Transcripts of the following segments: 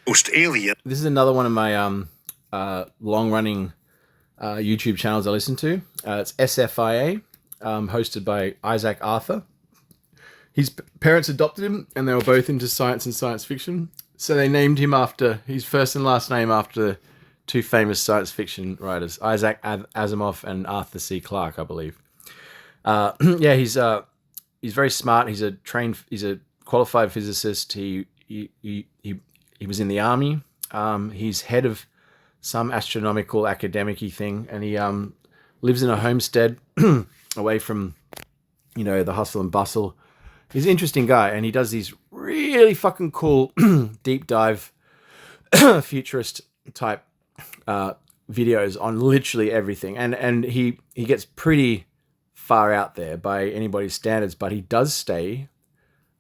Most alien. This is another one of my long-running YouTube channels I listen to. It's SFIA, hosted by Isacc Arthur. His parents adopted him, and they were both into science and science fiction. So they named him after his first and last name after two famous science fiction writers, Isaac Asimov and Arthur C. Clarke, I believe. Yeah, he's very smart. He's a qualified physicist. He was in the army. He's head of some astronomical academic-y thing, and he lives in a homestead away from, the hustle and bustle. He's an interesting guy, and he does these really fucking cool deep dive futurist type videos on literally everything. And he gets pretty far out there by anybody's standards, but he does stay,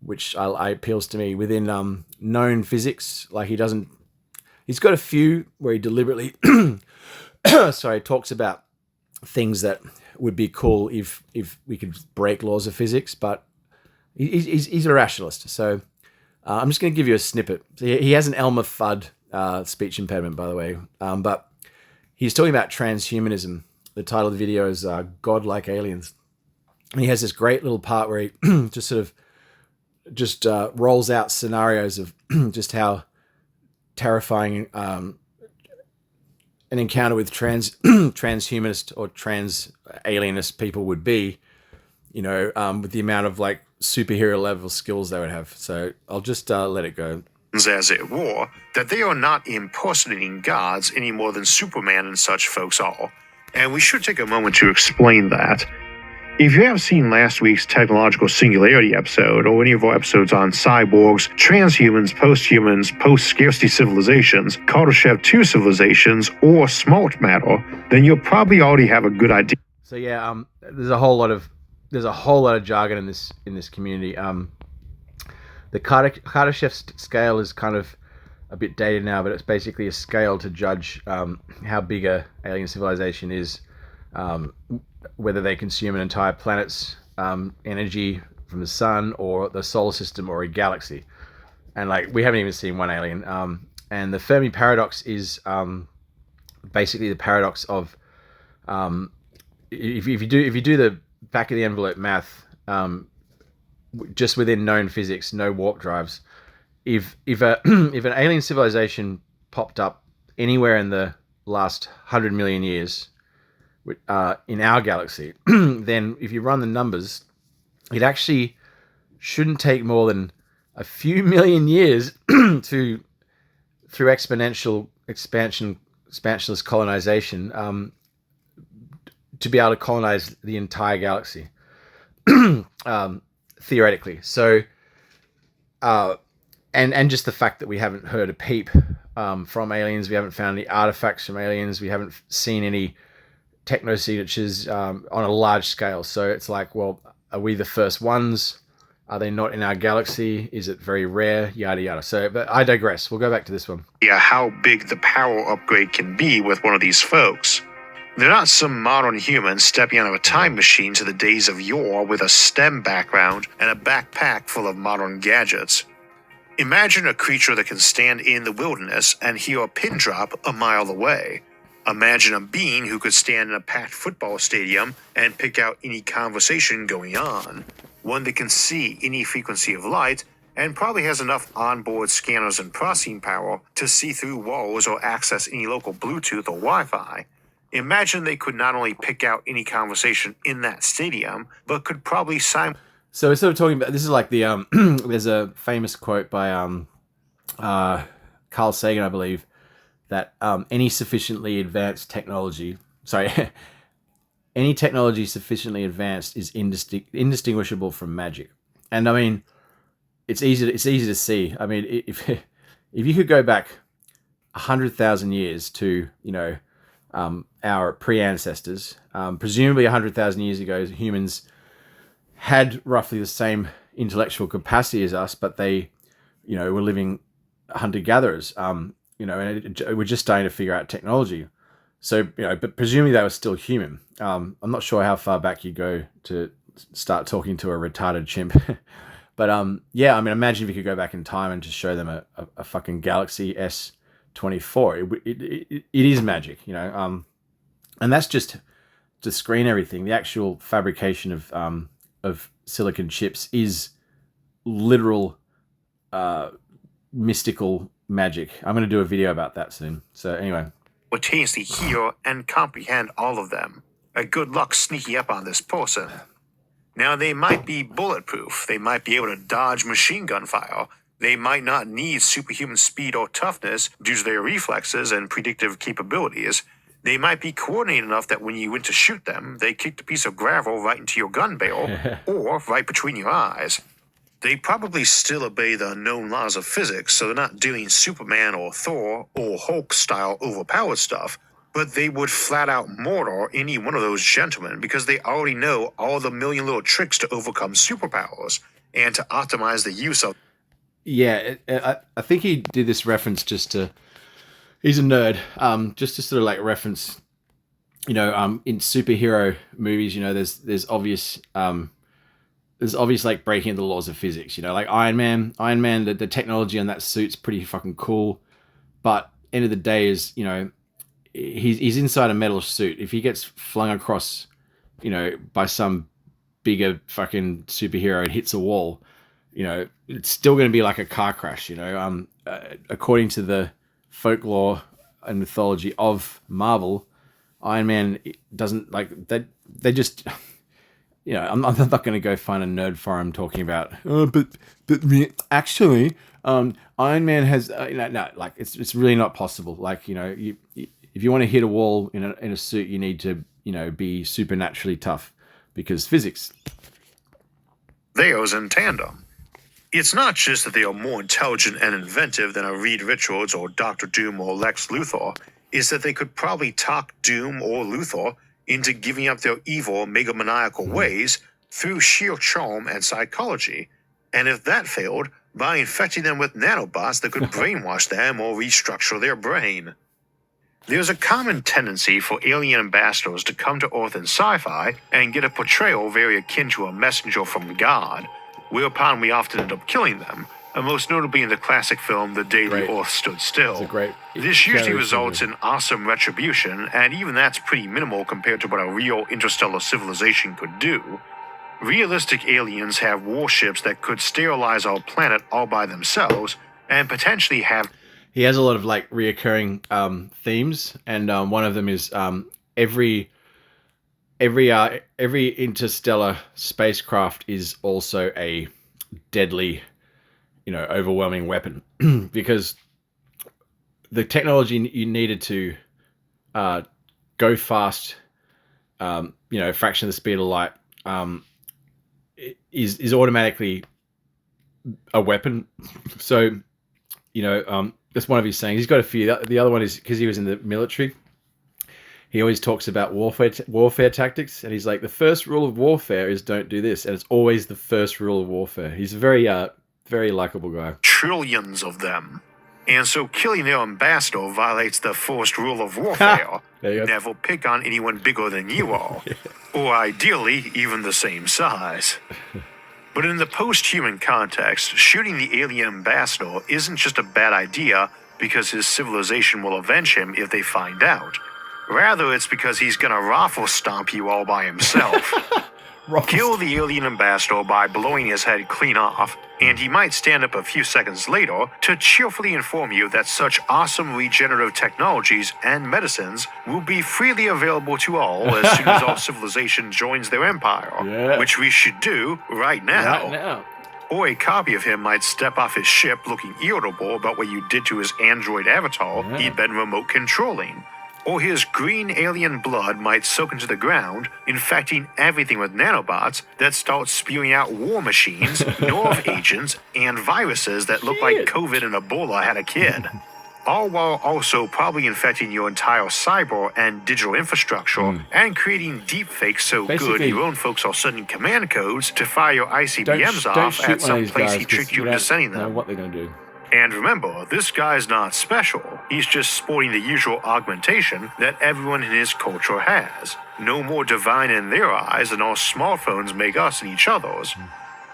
which I appeals to me, within known physics. Like he's got a few where he deliberately talks about things that would be cool if we could break laws of physics, but he's a rationalist. So I'm just going to give you a snippet. He has an Elmer Fudd speech impediment, by the way, but he's talking about transhumanism. The title of the video is "God-like Aliens," and he has this great little part where he just rolls out scenarios of just how terrifying an encounter with transhumanist or trans alienist people would be, with the amount of like superhero level skills they would have. So I'll just let it go. As it were, that they are not impersonating gods any more than Superman and such folks are. And we should take a moment to explain that. If you have seen last week's Technological Singularity episode, or any of our episodes on cyborgs, transhumans, posthumans, post-scarcity civilizations, Kardashev 2 civilizations, or smart matter, then you'll probably already have a good idea. So yeah, there's a whole lot of jargon in this community. The Kardashev scale is kind of a bit dated now, but it's basically a scale to judge how big a alien civilization is. Whether they consume an entire planet's energy from the sun or the solar system or a galaxy. And like, we haven't even seen one alien. And the Fermi paradox is basically the paradox of if you do the back of the envelope math, just within known physics, no warp drives, if an alien civilization popped up anywhere in the last 100 million years, in our galaxy, then if you run the numbers, it actually shouldn't take more than a few million years through expansionist colonization, to be able to colonize the entire galaxy, theoretically. So, and just the fact that we haven't heard a peep from aliens, we haven't found any artifacts from aliens, we haven't seen any techno signatures on a large scale. So it's like, well, are we the first ones? Are they not in our galaxy? Is it very rare? Yada yada. So, but I digress. We'll go back to this one. Yeah, how big the power upgrade can be with one of these folks. They're not some modern humans stepping out of a time machine to the days of yore with a STEM background and a backpack full of modern gadgets. Imagine a creature that can stand in the wilderness and hear a pin drop a mile away. Imagine a being who could stand in a packed football stadium and pick out any conversation going on. One that can see any frequency of light and probably has enough onboard scanners and processing power to see through walls or access any local Bluetooth or Wi-Fi. Imagine they could not only pick out any conversation in that stadium, but could probably So we're sort of talking about, this is like the, there's a famous quote by Carl Sagan, I believe, that any technology sufficiently advanced is indistinguishable from magic. And I mean, it's easy to see. I mean, if you could go back 100,000 years to our pre-ancestors, presumably 100,000 years ago, humans had roughly the same intellectual capacity as us, but they, were living hunter-gatherers. And we're just starting to figure out technology. So, but presumably they were still human. I'm not sure how far back you go to start talking to a retarded chimp, But yeah, I mean, imagine if you could go back in time and just show them a fucking Galaxy S24. It is magic, you know. And that's just to screen everything. The actual fabrication of silicon chips is literal mystical magic. I'm going to do a video about that soon. So anyway, attains to hear and comprehend all of them. A good luck sneaking up on this person. Now, they might be bulletproof. They might be able to dodge machine gun fire. They might not need superhuman speed or toughness due to their reflexes and predictive capabilities. They might be coordinated enough that when you went to shoot them, they kicked a piece of gravel right into your gun barrel or right between your eyes. They probably still obey the known laws of physics, so they're not doing Superman or Thor or Hulk-style overpowered stuff, but they would flat out murder any one of those gentlemen because they already know all the million little tricks to overcome superpowers and to optimize the use of. Yeah, I think he did this reference just to. He's a nerd. Just to sort of like reference, you know, in superhero movies, you know, there's obvious like breaking of the laws of physics. You know, like Iron Man, the technology on that suit's pretty fucking cool, but end of the day is, you know, he's inside a metal suit. If he gets flung across, you know, by some bigger fucking superhero and hits a wall, you know, it's still going to be like a car crash. You know, according to the folklore and mythology of Marvel, Iron Man doesn't like that. They just, you know, I'm not going to go find a nerd forum talking about. Oh, but actually, Iron Man has no, like it's really not possible. Like, you know, if you want to hit a wall in a suit, you need to, you know, be supernaturally tough because physics. Theirs in tandem. It's not just that they are more intelligent and inventive than a Reed Richards or Dr. Doom or Lex Luthor. It's that they could probably talk Doom or Luthor into giving up their evil, megalomaniacal ways through sheer charm and psychology. And if that failed, by infecting them with nanobots that could brainwash them or restructure their brain. There's a common tendency for alien ambassadors to come to Earth in sci-fi and get a portrayal very akin to a messenger from God, whereupon we often end up killing them, and most notably in the classic film The Day the Earth Stood Still. This usually results in awesome retribution, and even that's pretty minimal compared to what a real interstellar civilization could do. Realistic aliens have warships that could sterilize our planet all by themselves, and potentially have... He has a lot of like reoccurring themes, and one of them is every interstellar spacecraft is also a deadly, you know, overwhelming weapon because the technology you needed to go fast, you know, a fraction of the speed of light, is automatically a weapon. So, you know, that's one of his sayings. He's got a few. The other one is because he was in the military. He always talks about warfare tactics, and he's like, the first rule of warfare is don't do this, and it's always the first rule of warfare. He's a very likable guy. Trillions of them. And so killing their ambassador violates the first rule of warfare. Never pick on anyone bigger than you are. Or ideally, even the same size. But in the post-human context, shooting the alien ambassador isn't just a bad idea because his civilization will avenge him if they find out. Rather, it's because he's gonna raffle stomp you all by himself. Kill the alien ambassador by blowing his head clean off, and he might stand up a few seconds later to cheerfully inform you that such awesome regenerative technologies and medicines will be freely available to all as soon as our civilization joins their empire, which we should do right now. Or a copy of him might step off his ship looking irritable about what you did to his android avatar he'd been remote controlling. Or his green alien blood might soak into the ground, infecting everything with nanobots that start spewing out war machines, nerve agents, and viruses that look like COVID and Ebola had a kid. All while also probably infecting your entire cyber and digital infrastructure and creating deepfakes so good your own folks are sending command codes to fire your ICBMs off at some place he tricked you into sending them. What they're going to do. And remember, this guy's not special. He's just sporting the usual augmentation that everyone in his culture has. No more divine in their eyes than our smartphones make us in each other's.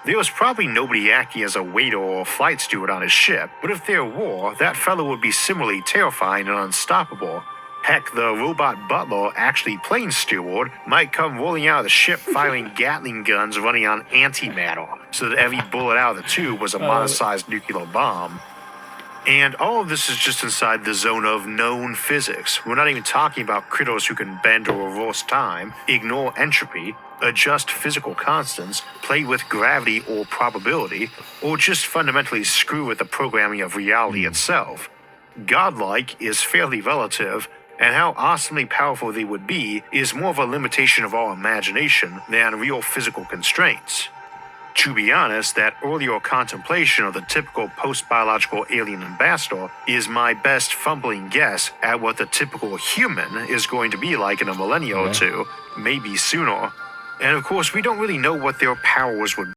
There was probably nobody acting as a waiter or flight steward on his ship, but if there were, that fellow would be similarly terrifying and unstoppable. Heck, the robot butler, actually plane steward, might come rolling out of the ship firing Gatling guns running on antimatter, so that every bullet out of the tube was a modest-sized nuclear bomb. And all of this is just inside the zone of known physics. We're not even talking about critters who can bend or reverse time, ignore entropy, adjust physical constants, play with gravity or probability, or just fundamentally screw with the programming of reality itself. Godlike is fairly relative, and how awesomely powerful they would be is more of a limitation of our imagination than real physical constraints. To be honest, that earlier contemplation of the typical post-biological alien ambassador is my best fumbling guess at what the typical human is going to be like in a millennia or two, maybe sooner. And of course, we don't really know what their powers would